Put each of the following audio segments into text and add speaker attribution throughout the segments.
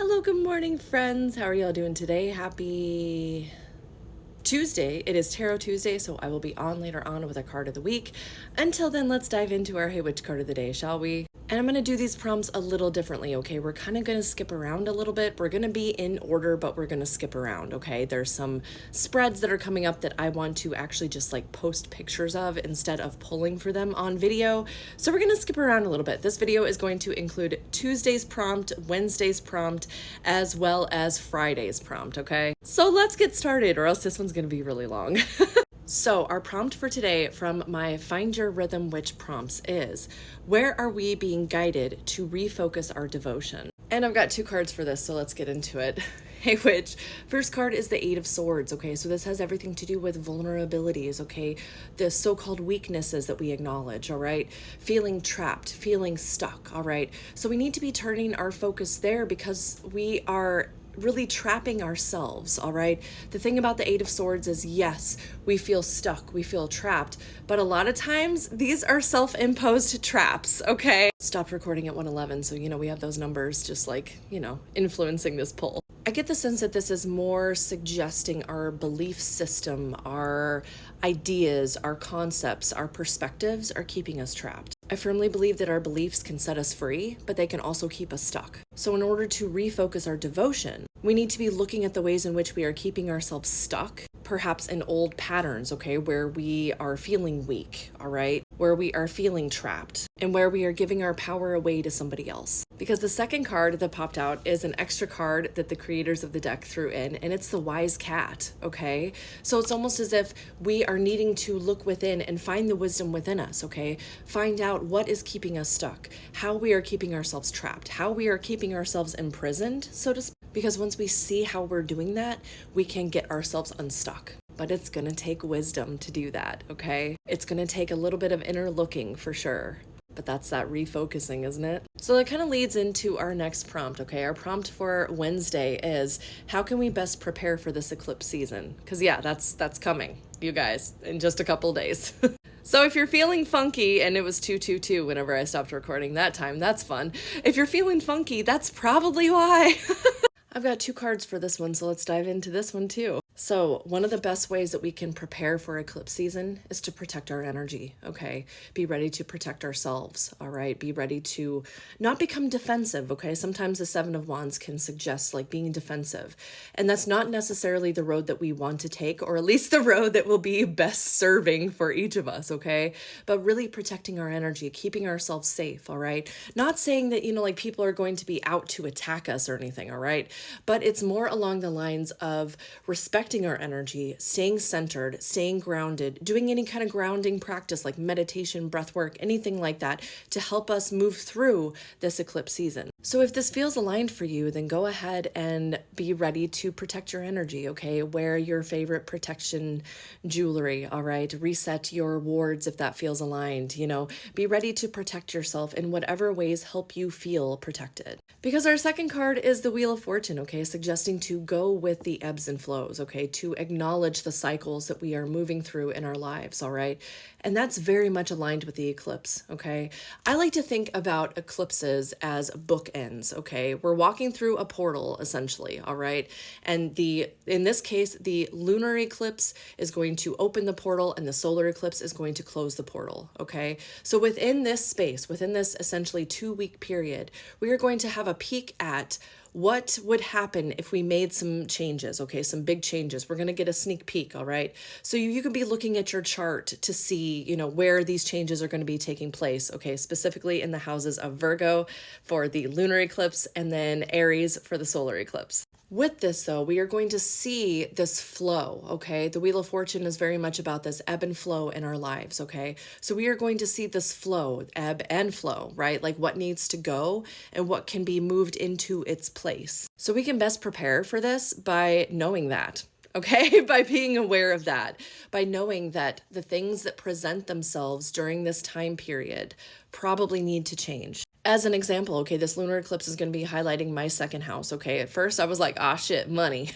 Speaker 1: Hello, good morning, friends. How are y'all doing today? Happy Tuesday. It is Tarot Tuesday, so I will be on later on with a card of the week. Until then, let's dive into our Hey Witch card of the day, shall we? And I'm going to do these prompts a little differently, okay? We're kind of going to skip around a little bit. We're going to be in order, but we're going to skip around, okay? There's some spreads that are coming up that I want to actually just like post pictures of instead of pulling for them on video. So we're going to skip around a little bit. This video is going to include Tuesday's prompt, Wednesday's prompt, as well as Friday's prompt, okay? So let's get started, or else this one's going to be really long. So our prompt for today from my Find Your Rhythm Witch prompts is, where are we being guided to refocus our devotion? And I've got two cards for this, so let's get into it. Hey Witch, first card is the Eight of Swords, okay? So this has everything to do with vulnerabilities, okay? The so-called weaknesses that we acknowledge, all right? Feeling trapped, feeling stuck, all right? So we need to be turning our focus there because we are really trapping ourselves, all right? The thing about the Eight of Swords is, yes, we feel stuck, we feel trapped, but a lot of times these are self-imposed traps, okay? Stopped recording at 1:11, so, we have those numbers just like, influencing this poll. I get the sense that this is more suggesting our belief system, our ideas, our concepts, our perspectives are keeping us trapped. I firmly believe that our beliefs can set us free, but they can also keep us stuck. So in order to refocus our devotion, we need to be looking at the ways in which we are keeping ourselves stuck, perhaps in old patterns, okay, where we are feeling weak, all right, where we are feeling trapped, and where we are giving our power away to somebody else. Because the second card that popped out is an extra card that the creators of the deck threw in, and it's the Wise Cat, okay? So it's almost as if we are needing to look within and find the wisdom within us, okay? Find out what is keeping us stuck, how we are keeping ourselves trapped, how we are keeping ourselves imprisoned, so to speak. Because once we see how we're doing that, we can get ourselves unstuck. But it's gonna take wisdom to do that, okay? It's gonna take a little bit of inner looking for sure. But that's that refocusing, isn't it? So that kind of leads into our next prompt, okay? Our prompt for Wednesday is, how can we best prepare for this eclipse season? Because yeah, that's coming, you guys, in just a couple days. So if you're feeling funky, and it was 222 whenever I stopped recording that time, that's fun. If you're feeling funky, that's probably why. I've got two cards for this one, so let's dive into this one too. So one of the best ways that we can prepare for eclipse season is to protect our energy, okay? Be ready to protect ourselves, all right? Be ready to not become defensive, okay? Sometimes the Seven of Wands can suggest like being defensive, and that's not necessarily the road that we want to take, or at least the road that will be best serving for each of us, okay? But really protecting our energy, keeping ourselves safe, all right? Not saying that, like people are going to be out to attack us or anything, all right? But it's more along the lines of respecting our energy, staying centered, staying grounded, doing any kind of grounding practice like meditation, breath work, anything like that to help us move through this eclipse season. So if this feels aligned for you, then go ahead and be ready to protect your energy, okay? Wear your favorite protection jewelry, all right? Reset your wards if that feels aligned, Be ready to protect yourself in whatever ways help you feel protected. Because our second card is the Wheel of Fortune, okay? Suggesting to go with the ebbs and flows, okay? To acknowledge the cycles that we are moving through in our lives, all right? And that's very much aligned with the eclipse, okay? I like to think about eclipses as bookends, okay? We're walking through a portal, essentially, all right? And in this case, the lunar eclipse is going to open the portal and the solar eclipse is going to close the portal, okay? So within this space, within this essentially 2-week period, we are going to have a peek at what would happen if we made some changes, okay? Some big changes. We're going to get a sneak peek, all right? So you could be looking at your chart to see, where these changes are going to be taking place, okay? Specifically in the houses of Virgo for the lunar eclipse and then Aries for the solar eclipse. With this, though, we are going to see this flow, okay? The Wheel of Fortune is very much about this ebb and flow in our lives, okay? So we are going to see this flow, ebb and flow, right? Like what needs to go and what can be moved into its place. So we can best prepare for this by knowing that, okay? By being aware of that, by knowing that the things that present themselves during this time period probably need to change. As an example, okay, this lunar eclipse is going to be highlighting my second house, okay? At first I was like, shit, money.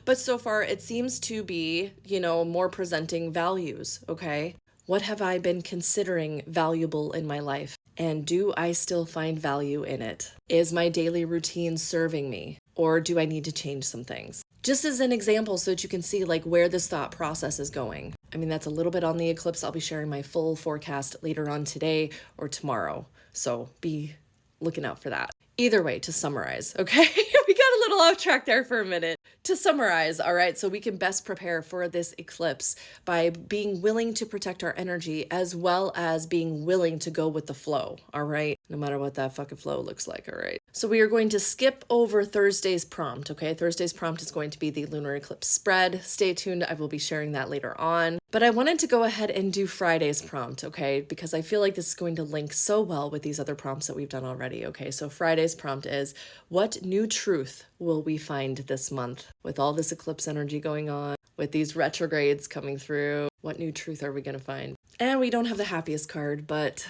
Speaker 1: But so far it seems to be, more presenting values, okay? What have I been considering valuable in my life? And do I still find value in it? Is my daily routine serving me? Or do I need to change some things? Just as an example, so that you can see like where this thought process is going. I mean, that's a little bit on the eclipse. I'll be sharing my full forecast later on today or tomorrow. So be looking out for that. Either way, to summarize, okay? We got a little off track there for a minute. To summarize, all right, so we can best prepare for this eclipse by being willing to protect our energy as well as being willing to go with the flow, all right? No matter what that fucking flow looks like, all right? So we are going to skip over Thursday's prompt, okay? Thursday's prompt is going to be the lunar eclipse spread. Stay tuned, I will be sharing that later on. But I wanted to go ahead and do Friday's prompt, okay? Because I feel like this is going to link so well with these other prompts that we've done already, okay? So Friday's prompt is, what new truth will we find this month? With all this eclipse energy going on, with these retrogrades coming through, what new truth are we going to find? And we don't have the happiest card, but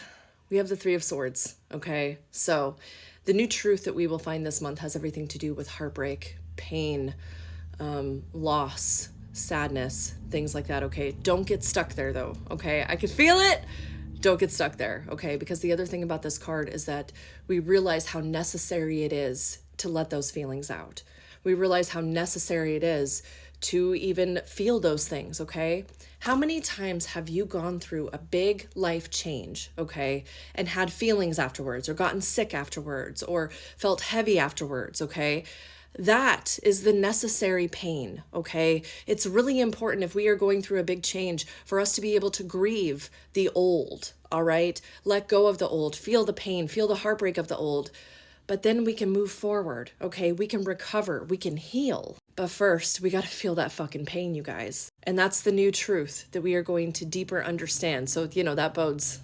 Speaker 1: we have the Three of Swords, okay? So the new truth that we will find this month has everything to do with heartbreak, pain, loss, sadness, things like that, okay? Don't get stuck there though, okay? I can feel it. Don't get stuck there, okay? Because the other thing about this card is that we realize how necessary it is to let those feelings out. We realize how necessary it is to even feel those things, okay? How many times have you gone through a big life change, okay, and had feelings afterwards, or gotten sick afterwards, or felt heavy afterwards, okay? That is the necessary pain, okay? It's really important if we are going through a big change for us to be able to grieve the old, all right? Let go of the old, feel the pain, feel the heartbreak of the old, but then we can move forward, okay? We can recover, we can heal. But first, we gotta feel that fucking pain, you guys. And that's the new truth that we are going to deeper understand. So, that bodes,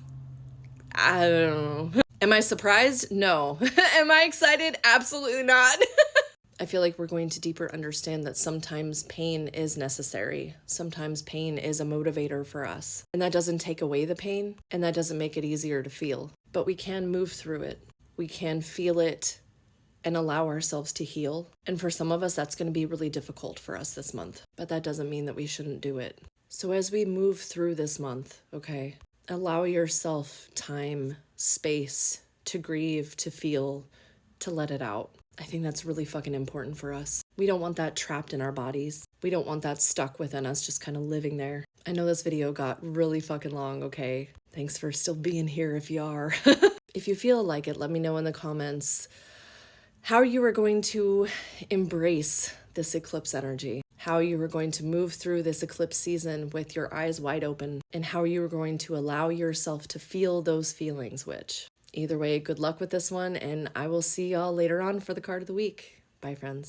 Speaker 1: I don't know. Am I surprised? No. Am I excited? Absolutely not. I feel like we're going to deeper understand that sometimes pain is necessary. Sometimes pain is a motivator for us. And that doesn't take away the pain, and that doesn't make it easier to feel. But we can move through it. We can feel it and allow ourselves to heal. And for some of us, that's going to be really difficult for us this month. But that doesn't mean that we shouldn't do it. So as we move through this month, okay, allow yourself time, space to grieve, to feel, to let it out. I think that's really fucking important for us. We don't want that trapped in our bodies. We don't want that stuck within us, just kind of living there. I know this video got really fucking long, okay? Thanks for still being here if you are. If you feel like it, let me know in the comments how you are going to embrace this eclipse energy, how you are going to move through this eclipse season with your eyes wide open, and how you are going to allow yourself to feel those feelings, which either way, good luck with this one, and I will see y'all later on for the card of the week. Bye, friends.